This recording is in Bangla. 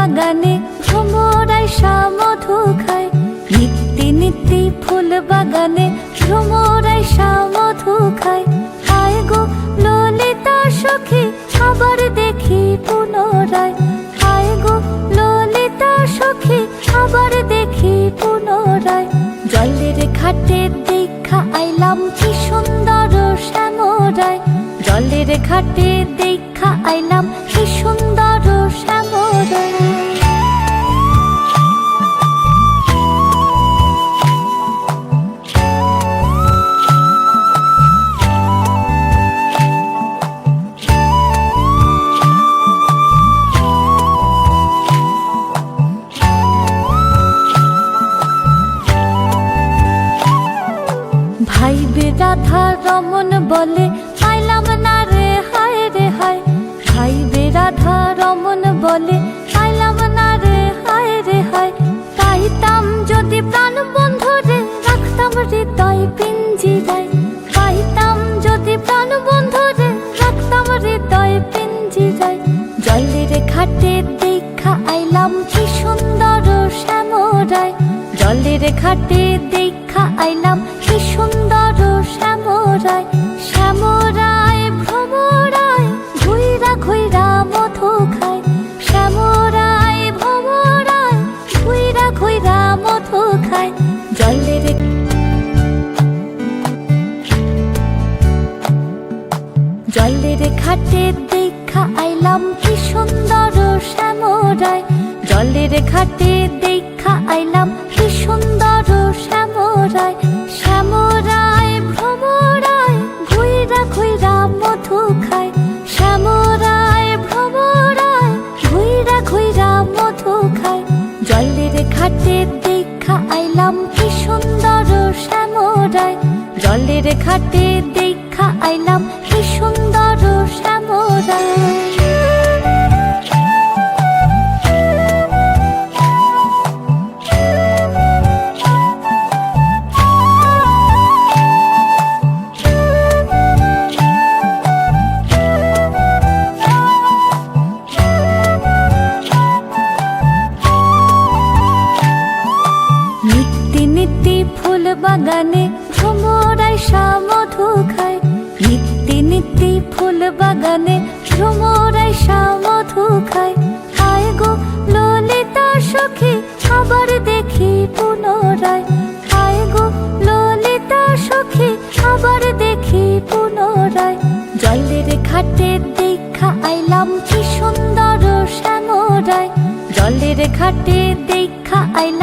বাগানে ভ্রমরাই মধু খায়। নিত্যি নিত্যি ফুল বাগানে ভ্রমরাই মধু খায়। আয় গো ললিতা সখী আবার দেখি পুনরায়। আয় গো ললিতা সখী আবার দেখি পুনরায়। জলের ঘাটে দেখা আইলাম কি সুন্দর শ্যামরায়। জলের ঘাটে দেখা আইলাম কি সুন্দর শ্যামরায়। ভাইবে রাধা রমন বলে পাইলাম না রে হায় রে হায়। ভাইবে রাধা রমন বলে পাইলাম না রে হায় রে হায়। পাইতাম যদি প্রাণ বন্ধু রে রাখতাম হৃদয় পিঞ্জিরায়। পাইতাম যদি প্রাণ বন্ধু রে রাখতাম হৃদয় পিঞ্জিরায়। জলের ঘাটে দেখা আইলাম কি সুন্দর শ্যামরায়। জলের ঘাটে দেখা আইলাম কি সুন্দর শ্যামরায়। শ্যামরায় ভ্রমরায় ঘুইরা ঘুইরা মধু খায়। শ্যামরায় ভ্রমরায় ঘুইরা ঘুইরা মধু খায়। জলের ঘাটে দেখা আইলাম কি সুন্দর শ্যামরায়। জলের ঘাটে দেখা আইলাম কি সুন্দর শ্যামরায়। শ্যামরায় ভ্রমরায় ঘুইরা ঘুইরা মধু খায়। শ্যামরায় ভ্রমরায় ঘুইরা ঘুইরা মধু খায়। জলের ঘাটে দেখা আইলাম কি সুন্দর শ্যামরায়। জলের ঘাটে দেখা আইলাম কি সুন্দর শ্যামরায়। নিত্যি নিত্যি ফুল বাগানে ভ্রমরাই মধু খায়। নিত্যি নিত্যি ফুল বাগানে ভ্রমরাই মধু খায়। আয় গো ললিতা সখী আবার দেখি পুনরায়। আয় গো ললিতা সখী আবার দেখি পুনরায়। জলের ঘাটে দেখা আইলাম কি সুন্দর শ্যামরায়। জলের ঘাটে দেখা আইলাম